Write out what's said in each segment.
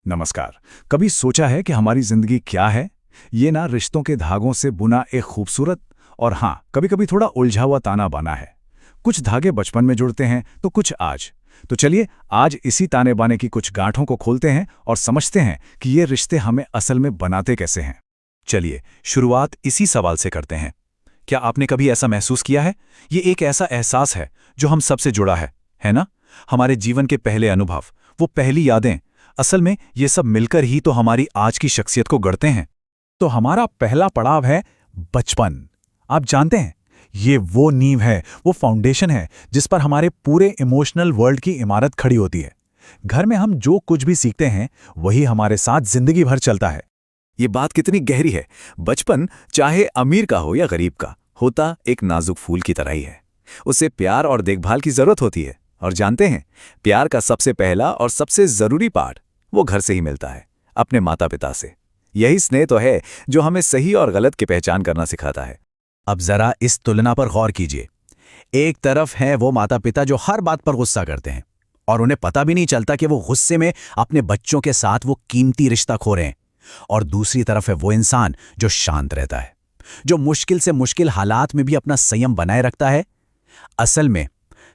नमस्कार। कभी सोचा है कि हमारी जिंदगी क्या है? ये ना रिश्तों के धागों से बुना एक खूबसूरत और हाँ, कभी-कभी थोड़ा उलझा हुआ ताना बाना है। कुछ धागे बचपन में जुड़ते हैं तो कुछ आज। तो चलिए आज इसी ताने बाने की कुछ गांठों को खोलते हैं और समझते हैं कि ये रिश्ते हमें असल में बनाते कैसे हैं। चलिए शुरुआत इसी सवाल से करते हैं। क्या आपने कभी ऐसा महसूस किया है? ये एक ऐसा एहसास है जो हम सबसे जुड़ा है ना? हमारे जीवन के पहले अनुभव, वो पहली यादें, असल में ये सब मिलकर ही तो हमारी आज की शख्सियत को गढ़ते हैं। तो हमारा पहला पड़ाव है बचपन। आप जानते हैं, ये वो नींव है, वो फाउंडेशन है जिस पर हमारे पूरे इमोशनल वर्ल्ड की इमारत खड़ी होती है। घर में हम जो कुछ भी सीखते हैं वही हमारे साथ जिंदगी भर चलता है। ये बात कितनी गहरी है। बचपन चाहे अमीर का हो या गरीब का, होता एक नाजुक फूल की तरह ही है। उसे प्यार और देखभाल की जरूरत होती है। और जानते हैं, प्यार का सबसे पहला और सबसे जरूरी पार्ट वो घर से ही मिलता है, अपने माता पिता से। यही स्नेह तो है जो हमें सही और गलत की पहचान करना सिखाता है। अब जरा इस तुलना पर गौर कीजिए। एक तरफ हैं वो माता पिता जो हर बात पर गुस्सा करते हैं और उन्हें पता भी नहीं चलता कि वो गुस्से में अपने बच्चों के साथ वो कीमती रिश्ता खो रहे हैं। और दूसरी तरफ है वो इंसान जो शांत रहता है, जो मुश्किल से मुश्किल हालात में भी अपना संयम बनाए रखता है। असल में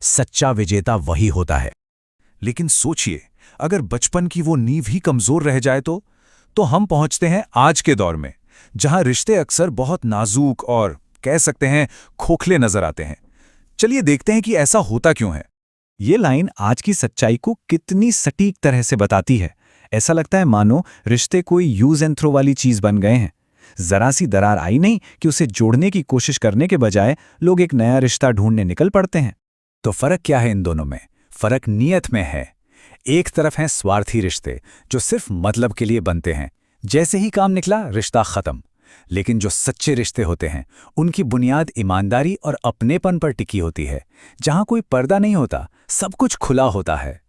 सच्चा विजेता वही होता है। लेकिन सोचिए, अगर बचपन की वो नींव ही कमजोर रह जाए तो हम पहुंचते हैं आज के दौर में, जहां रिश्ते अक्सर बहुत नाजुक और कह सकते हैं खोखले नजर आते हैं। चलिए देखते हैं कि ऐसा होता क्यों है। ये लाइन आज की सच्चाई को कितनी सटीक तरह से बताती है। ऐसा लगता है मानो रिश्ते कोई यूज एंड थ्रो वाली चीज बन गए हैं। जरा सी दरार आई नहीं कि उसे जोड़ने की कोशिश करने के बजाय लोग एक नया रिश्ता ढूंढने निकल पड़ते हैं। तो फर्क क्या है इन दोनों में? फर्क नियत में है। एक तरफ हैं स्वार्थी रिश्ते जो सिर्फ मतलब के लिए बनते हैं, जैसे ही काम निकला रिश्ता खत्म। लेकिन जो सच्चे रिश्ते होते हैं उनकी बुनियाद ईमानदारी और अपनेपन पर टिकी होती है, जहां कोई पर्दा नहीं होता, सब कुछ खुला होता है।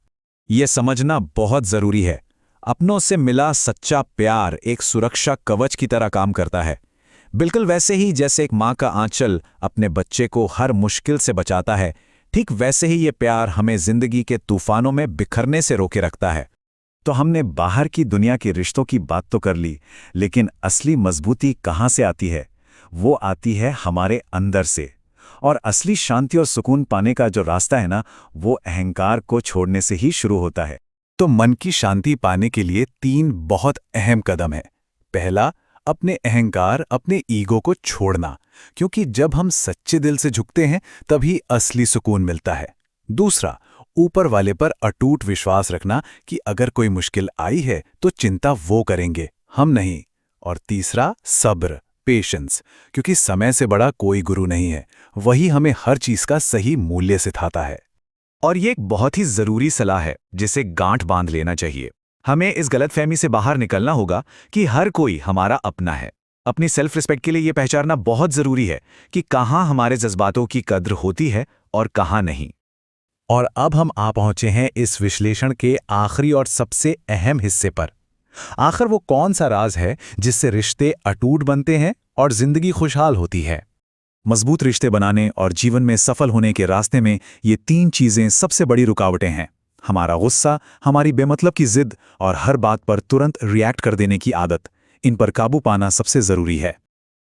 यह समझना बहुत जरूरी है। अपनों से मिला सच्चा प्यार एक सुरक्षा कवच की तरह काम करता है। बिल्कुल वैसे ही जैसे एक माँ का आंचल अपने बच्चे को हर मुश्किल से बचाता है, ठीक वैसे ही ये प्यार हमें जिंदगी के तूफानों में बिखरने से रोके रखता है। तो हमने बाहर की दुनिया के रिश्तों की बात तो कर ली, लेकिन असली मजबूती कहाँ से आती है? वो आती है हमारे अंदर से। और असली शांति और सुकून पाने का जो रास्ता है ना, वो अहंकार को छोड़ने से ही शुरू होता है। तो मन की शांति पाने के लिए 3 बहुत अहम कदम हैं। पहला, अपने अहंकार, अपने ईगो को छोड़ना, क्योंकि जब हम सच्चे दिल से झुकते हैं तभी असली सुकून मिलता है। दूसरा, ऊपर वाले पर अटूट विश्वास रखना कि अगर कोई मुश्किल आई है तो चिंता वो करेंगे, हम नहीं। और तीसरा, सब्र, पेशेंस, क्योंकि समय से बड़ा कोई गुरु नहीं है, वही हमें हर चीज का सही मूल्य सिखाता है। और ये एक बहुत ही जरूरी सलाह है जिसे गांठ बांध लेना चाहिए। हमें इस गलतफहमी से बाहर निकलना होगा कि हर कोई हमारा अपना है। अपनी सेल्फ रिस्पेक्ट के लिए ये पहचानना बहुत जरूरी है कि कहाँ हमारे जज्बातों की कद्र होती है और कहाँ नहीं। और अब हम आ पहुंचे हैं इस विश्लेषण के आखिरी और सबसे अहम हिस्से पर। आखिर वो कौन सा राज है जिससे रिश्ते अटूट बनते हैं और जिंदगी खुशहाल होती है? मजबूत रिश्ते बनाने और जीवन में सफल होने के रास्ते में ये 3 चीजें सबसे बड़ी रुकावटें हैं। हमारा गुस्सा, हमारी बेमतलब की जिद और हर बात पर तुरंत रिएक्ट कर देने की आदत। इन पर काबू पाना सबसे जरूरी है।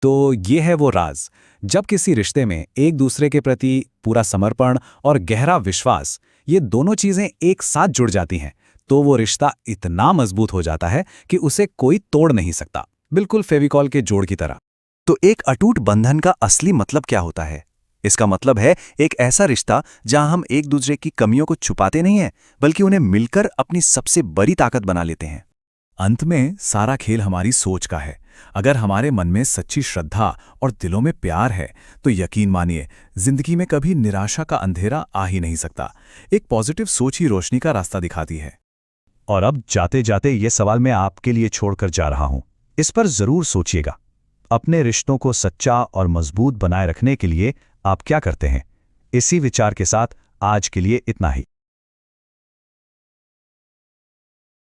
तो ये है वो राज। जब किसी रिश्ते में एक दूसरे के प्रति पूरा समर्पण और गहरा विश्वास, ये दोनों चीजें एक साथ जुड़ जाती हैं, तो वो रिश्ता इतना मजबूत हो जाता है कि उसे कोई तोड़ नहीं सकता, बिल्कुल फेविकॉल के जोड़ की तरह। तो एक अटूट बंधन का असली मतलब क्या होता है? इसका मतलब है एक ऐसा रिश्ता जहां हम एक दूसरे की कमियों को छुपाते नहीं हैं, बल्कि उन्हें मिलकर अपनी सबसे बड़ी ताकत बना लेते हैं। अंत में सारा खेल हमारी सोच का है। अगर हमारे मन में सच्ची श्रद्धा और दिलों में प्यार है तो यकीन मानिए, जिंदगी में कभी निराशा का अंधेरा आ ही नहीं सकता। एक पॉजिटिव सोच ही रोशनी का रास्ता दिखाती है। और अब जाते जाते ये सवाल मैं आपके लिए छोड़कर जा रहा हूं, इस पर जरूर सोचिएगा। अपने रिश्तों को सच्चा और मजबूत बनाए रखने के लिए आप क्या करते हैं? इसी विचार के साथ आज के लिए इतना ही।